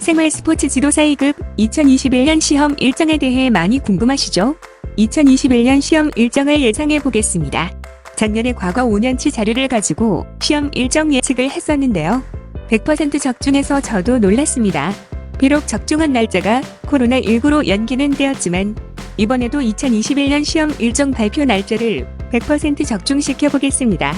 생활 스포츠 지도사 2급 2021년 시험 일정에 대해 많이 궁금하시죠? 2021년 시험 일정을 예상해 보겠습니다. 작년에 과거 5년치 자료를 가지고 시험 일정 예측을 했었는데요. 100% 적중해서 저도 놀랐습니다. 비록 적중한 날짜가 코로나19로 연기는 되었지만 이번에도 2021년 시험 일정 발표 날짜를 100% 적중시켜 보겠습니다.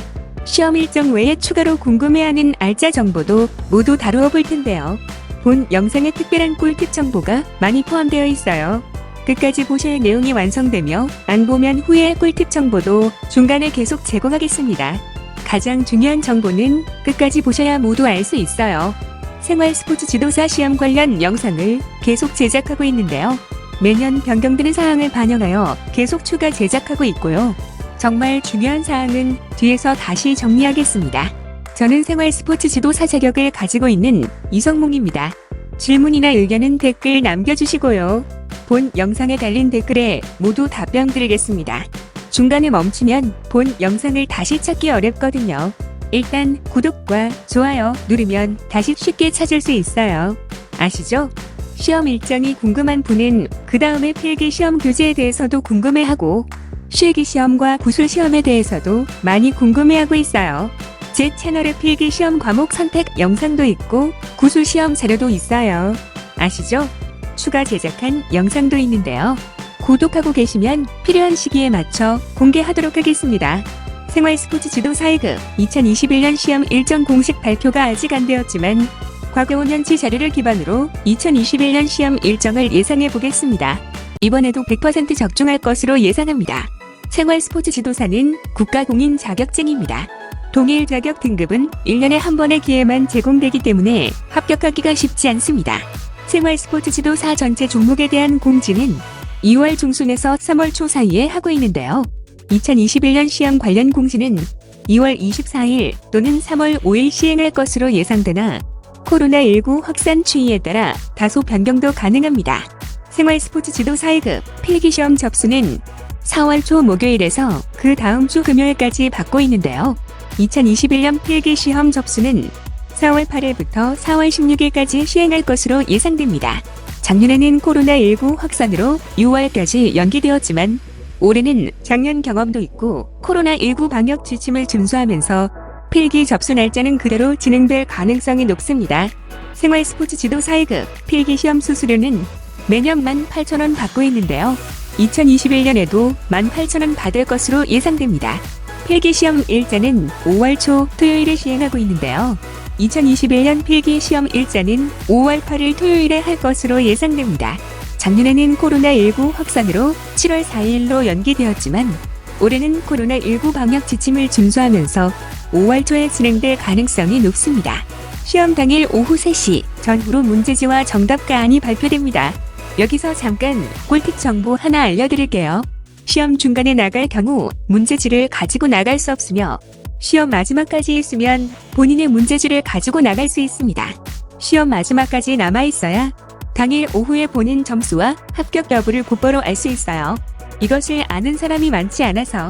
시험 일정 외에 추가로 궁금해하는 알짜 정보도 모두 다루어 볼 텐데요. 본 영상에 특별한 꿀팁 정보가 많이 포함되어 있어요. 끝까지 보셔야 내용이 완성되며 안 보면 후회할 꿀팁 정보도 중간에 계속 제공하겠습니다. 가장 중요한 정보는 끝까지 보셔야 모두 알 수 있어요. 생활 스포츠 지도사 시험 관련 영상을 계속 제작하고 있는데요. 매년 변경되는 사항을 반영하여 계속 추가 제작하고 있고요. 정말 중요한 사항은 뒤에서 다시 정리하겠습니다. 저는 생활 스포츠 지도사 자격을 가지고 있는 이성몽입니다. 질문이나 의견은 댓글 남겨주시고요. 본 영상에 달린 댓글에 모두 답변 드리겠습니다. 중간에 멈추면 본 영상을 다시 찾기 어렵거든요. 일단 구독과 좋아요 누르면 다시 쉽게 찾을 수 있어요. 아시죠? 시험 일정이 궁금한 분은 그 다음에 필기시험 교재에 대해서도 궁금해하고 실기시험과 구술시험에 대해서도 많이 궁금해하고 있어요. 제 채널에 필기시험 과목 선택 영상도 있고 구술시험 자료도 있어요. 아시죠? 추가 제작한 영상도 있는데요. 구독하고 계시면 필요한 시기에 맞춰 공개하도록 하겠습니다. 생활 스포츠 지도사 2급 2021년 시험 일정 공식 발표가 아직 안 되었지만 과거 5년치 자료를 기반으로 2021년 시험 일정을 예상해 보겠습니다. 이번에도 100% 적중할 것으로 예상합니다. 생활 스포츠 지도사는 국가공인 자격증입니다. 동일 자격 등급은 1년에 한 번의 기회만 제공되기 때문에 합격하기가 쉽지 않습니다. 생활 스포츠 지도사 전체 종목에 대한 공지는 2월 중순에서 3월 초 사이에 하고 있는데요. 2021년 시험 관련 공지는 2월 24일 또는 3월 5일 시행할 것으로 예상되나 코로나19 확산 추이에 따라 다소 변경도 가능합니다. 생활 스포츠 지도사 2급 필기시험 접수는 4월 초 목요일에서 그 다음 주 금요일까지 받고 있는데요. 2021년 필기시험 접수는 4월 8일부터 4월 16일까지 시행할 것으로 예상됩니다. 작년에는 코로나19 확산으로 6월까지 연기되었지만 올해는 작년 경험도 있고 코로나19 방역 지침을 준수하면서 필기 접수 날짜는 그대로 진행될 가능성이 높습니다. 생활 스포츠 지도사 2급 필기시험 수수료는 매년 18,000원 받고 있는데요. 2021년에도 18,000원 받을 것으로 예상됩니다. 필기시험 일자는 5월 초 토요일에 시행하고 있는데요. 2021년 필기시험 일자는 5월 8일 토요일에 할 것으로 예상됩니다. 작년에는 코로나19 확산으로 7월 4일로 연기되었지만 올해는 코로나19 방역 지침을 준수하면서 5월 초에 진행될 가능성이 높습니다. 시험 당일 오후 3시 전후로 문제지와 정답가안이 발표됩니다. 여기서 잠깐 꿀팁 정보 하나 알려드릴게요. 시험 중간에 나갈 경우 문제지를 가지고 나갈 수 없으며 시험 마지막까지 있으면 본인의 문제지를 가지고 나갈 수 있습니다. 시험 마지막까지 남아있어야 당일 오후에 본인 점수와 합격 여부를 곧바로 알 수 있어요. 이것을 아는 사람이 많지 않아서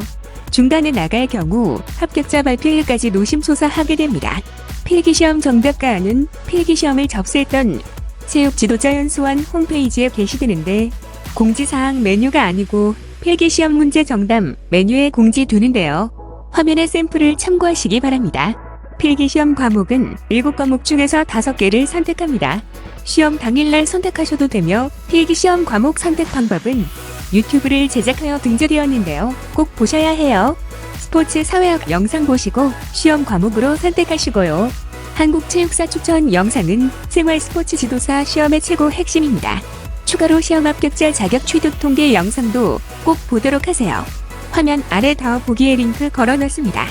중간에 나갈 경우 합격자 발표일까지 노심초사하게 됩니다. 필기시험 정답가안은 필기시험을 접수했던 체육지도자연수원 홈페이지에 게시되는데 공지사항 메뉴가 아니고 필기시험 문제 정답 메뉴에 공지되는데요. 화면의 샘플을 참고하시기 바랍니다. 필기시험 과목은 7과목 중에서 5개를 선택합니다. 시험 당일날 선택하셔도 되며 필기시험 과목 선택 방법은 유튜브를 제작하여 등재되었는데요. 꼭 보셔야 해요. 스포츠 사회학 영상 보시고 시험 과목으로 선택하시고요. 한국체육사 추천 영상은 생활 스포츠 지도사 시험의 최고 핵심입니다. 추가로 시험 합격자 자격 취득 통계 영상도 꼭 보도록 하세요. 화면 아래 더 보기에 링크 걸어놨습니다.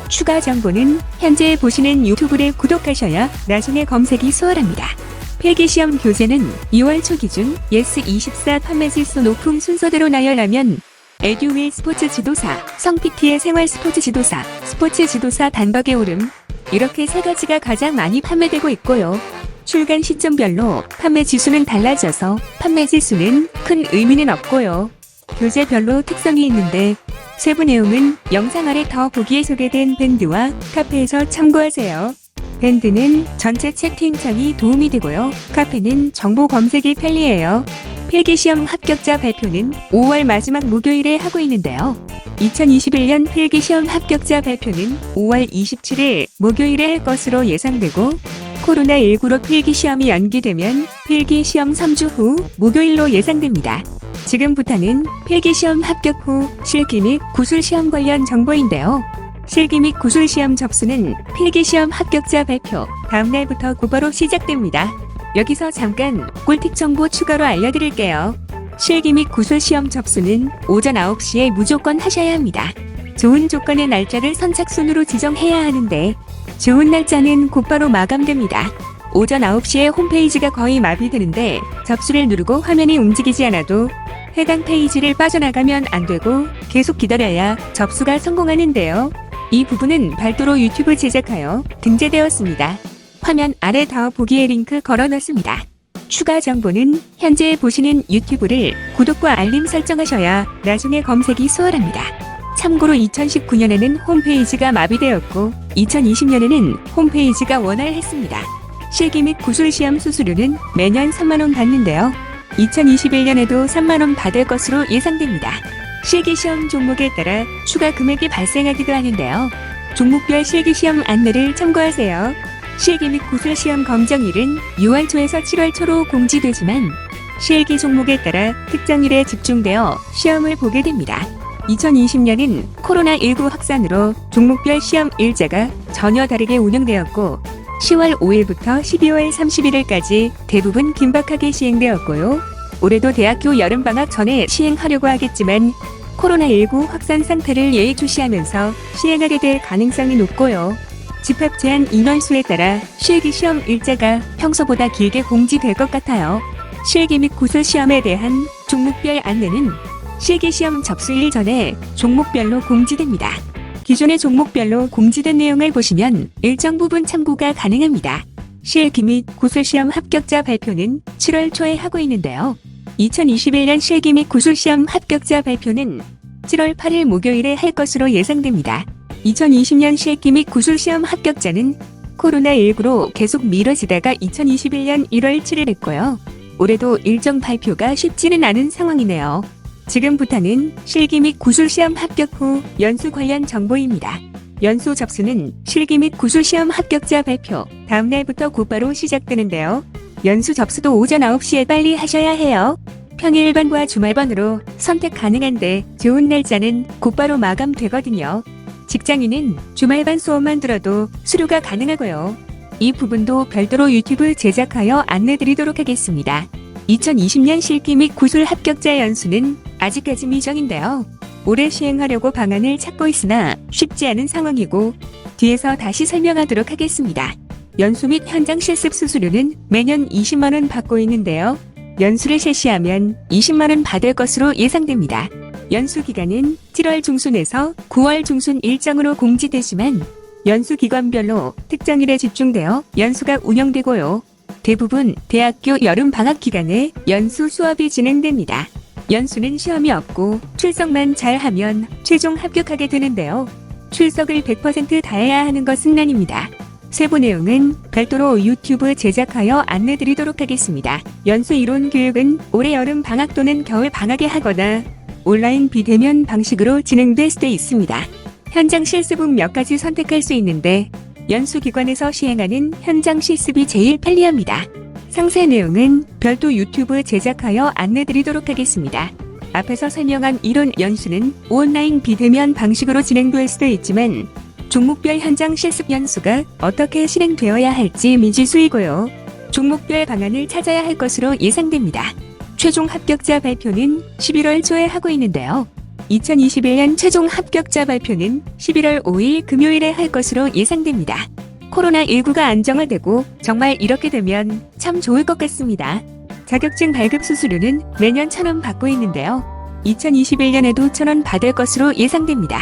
추가 정보는 현재 보시는 유튜브를 구독하셔야 나중에 검색이 수월합니다. 필기시험 교재는 2월 초 기준 예스24 판매 질서 높음 순서대로 나열하면 에듀윌 스포츠 지도사, 성PT의 생활 스포츠 지도사, 스포츠 지도사 단박에 오름 이렇게 3가지가 가장 많이 판매되고 있고요. 출간 시점별로 판매 지수는 달라져서 판매 지수는 큰 의미는 없고요. 교재별로 특성이 있는데 세부 내용은 영상 아래 더 보기에 소개된 밴드와 카페에서 참고하세요. 밴드는 전체 채팅창이 도움이 되고요. 카페는 정보 검색이 편리해요. 필기시험 합격자 발표는 5월 마지막 목요일에 하고 있는데요. 2021년 필기시험 합격자 발표는 5월 27일 목요일에 할 것으로 예상되고 코로나19로 필기시험이 연기되면 필기시험 3주 후 목요일로 예상됩니다. 지금부터는 필기시험 합격 후 실기 및 구술시험 관련 정보인데요. 실기 및 구술시험 접수는 필기시험 합격자 발표 다음 날부터 곧바로 시작됩니다. 여기서 잠깐 꿀팁 정보 추가로 알려드릴게요. 실기 및 구술시험 접수는 오전 9시에 무조건 하셔야 합니다. 좋은 조건의 날짜를 선착순으로 지정해야 하는데 좋은 날짜는 곧바로 마감됩니다. 오전 9시에 홈페이지가 거의 마비되는데 접수를 누르고 화면이 움직이지 않아도 해당 페이지를 빠져나가면 안 되고 계속 기다려야 접수가 성공하는데요. 이 부분은 별도로 유튜브 제작하여 등재되었습니다. 화면 아래 더보기에 링크 걸어놨습니다. 추가 정보는 현재 보시는 유튜브를 구독과 알림 설정하셔야 나중에 검색이 수월합니다. 참고로 2019년에는 홈페이지가 마비되었고 2020년에는 홈페이지가 원활했습니다. 실기 및 구술시험 수수료는 매년 3만원 받는데요. 2021년에도 3만원 받을 것으로 예상됩니다. 실기시험 종목에 따라 추가 금액이 발생하기도 하는데요. 종목별 실기시험 안내를 참고하세요. 실기 및 구술시험 검정일은 6월 초에서 7월 초로 공지되지만 실기 종목에 따라 특정일에 집중되어 시험을 보게 됩니다. 2020년은 코로나19 확산으로 종목별 시험 일자가 전혀 다르게 운영되었고 10월 5일부터 12월 31일까지 대부분 긴박하게 시행되었고요. 올해도 대학교 여름방학 전에 시행하려고 하겠지만 코로나19 확산 상태를 예의주시하면서 시행하게 될 가능성이 높고요. 집합 제한 인원수에 따라 실기시험 일자가 평소보다 길게 공지될 것 같아요. 실기 및 구술시험에 대한 종목별 안내는 실기시험 접수일 전에 종목별로 공지됩니다. 기존의 종목별로 공지된 내용을 보시면 일정 부분 참고가 가능합니다. 실기 및 구술시험 합격자 발표는 7월 초에 하고 있는데요. 2021년 실기 및 구술시험 합격자 발표는 7월 8일 목요일에 할 것으로 예상됩니다. 2020년 실기 및 구술시험 합격자는 코로나19로 계속 미뤄지다가 2021년 1월 7일 했고요. 올해도 일정 발표가 쉽지는 않은 상황이네요. 지금부터는 실기 및 구술시험 합격 후 연수 관련 정보입니다. 연수 접수는 실기 및 구술시험 합격자 발표 다음 날부터 곧바로 시작되는데요. 연수 접수도 오전 9시에 빨리 하셔야 해요. 평일반과 주말반으로 선택 가능한데 좋은 날짜는 곧바로 마감되거든요. 직장인은 주말반 수업만 들어도 수료가 가능하고요. 이 부분도 별도로 유튜브 제작하여 안내드리도록 하겠습니다. 2020년 실기 및 구술 합격자 연수는 아직까지 미정인데요. 올해 시행하려고 방안을 찾고 있으나 쉽지 않은 상황이고 뒤에서 다시 설명하도록 하겠습니다. 연수 및 현장 실습 수수료는 매년 20만원 받고 있는데요. 연수를 실시하면 20만원 받을 것으로 예상됩니다. 연수 기간은 7월 중순에서 9월 중순 일정으로 공지되지만 연수 기관별로 특정일에 집중되어 연수가 운영되고요. 대부분 대학교 여름 방학 기간에 연수 수업이 진행됩니다. 연수는 시험이 없고 출석만 잘하면 최종 합격하게 되는데요. 출석을 100% 다해야 하는 것은 아닙니다. 세부 내용은 별도로 유튜브 제작하여 안내드리도록 하겠습니다. 연수 이론 교육은 올해 여름 방학 또는 겨울 방학에 하거나 온라인 비대면 방식으로 진행될 수도 있습니다. 현장 실습은 몇 가지 선택할 수 있는데 연수기관에서 시행하는 현장 실습이 제일 편리합니다. 상세 내용은 별도 유튜브 제작하여 안내드리도록 하겠습니다. 앞에서 설명한 이론 연수는 온라인 비대면 방식으로 진행될 수도 있지만 종목별 현장 실습 연수가 어떻게 실행되어야 할지 미지수이고요. 종목별 방안을 찾아야 할 것으로 예상됩니다. 최종 합격자 발표는 11월 초에 하고 있는데요. 2021년 최종 합격자 발표는 11월 5일 금요일에 할 것으로 예상됩니다. 코로나19가 안정화되고 정말 이렇게 되면 참 좋을 것 같습니다. 자격증 발급 수수료는 매년 1,000원 받고 있는데요. 2021년에도 1,000원 받을 것으로 예상됩니다.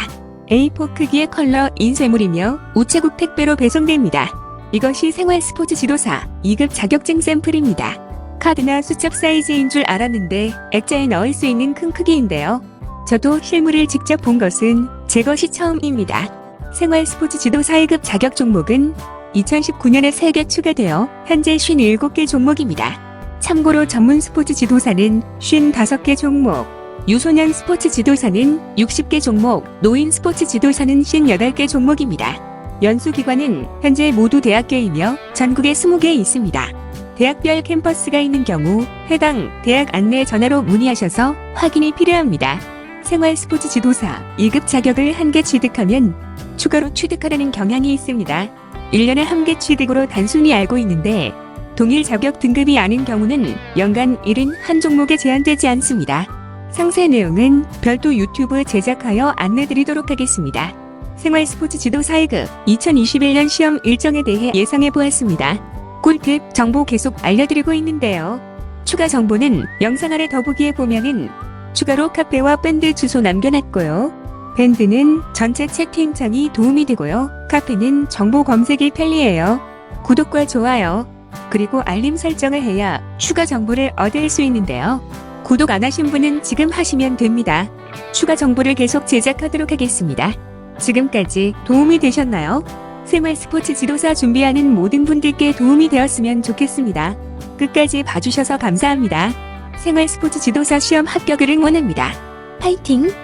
A4 크기의 컬러 인쇄물이며 우체국 택배로 배송됩니다. 이것이 생활 스포츠 지도사 2급 자격증 샘플입니다. 카드나 수첩 사이즈인 줄 알았는데 액자에 넣을 수 있는 큰 크기인데요. 저도 실물을 직접 본 것은 제 것이 처음입니다. 생활 스포츠 지도사 1급 자격 종목은 2019년에 3개 추가되어 현재 57개 종목입니다. 참고로 전문 스포츠 지도사는 55개 종목, 유소년 스포츠 지도사는 60개 종목, 노인 스포츠 지도사는 58개 종목입니다. 연수기관은 현재 모두 대학교이며 전국에 20개 있습니다. 대학별 캠퍼스가 있는 경우 해당 대학 안내 전화로 문의하셔서 확인이 필요합니다. 생활 스포츠 지도사 2급 자격을 1개 취득하면 추가로 취득하라는 경향이 있습니다. 1년에 1개 취득으로 단순히 알고 있는데 동일 자격 등급이 아닌 경우는 연간 71종목에 제한되지 않습니다. 상세 내용은 별도 유튜브 제작하여 안내드리도록 하겠습니다. 생활 스포츠 지도사 1급 2021년 시험 일정에 대해 예상해 보았습니다. 꿀팁 정보 계속 알려드리고 있는데요. 추가 정보는 영상 아래 더보기에 보면은 추가로 카페와 밴드 주소 남겨놨고요. 밴드는 전체 채팅창이 도움이 되고요. 카페는 정보 검색이 편리해요. 구독과 좋아요, 그리고 알림 설정을 해야 추가 정보를 얻을 수 있는데요. 구독 안 하신 분은 지금 하시면 됩니다. 추가 정보를 계속 제작하도록 하겠습니다. 지금까지 도움이 되셨나요? 생활 스포츠 지도사 준비하는 모든 분들께 도움이 되었으면 좋겠습니다. 끝까지 봐주셔서 감사합니다. 생활 스포츠 지도사 시험 합격을 응원합니다. 파이팅!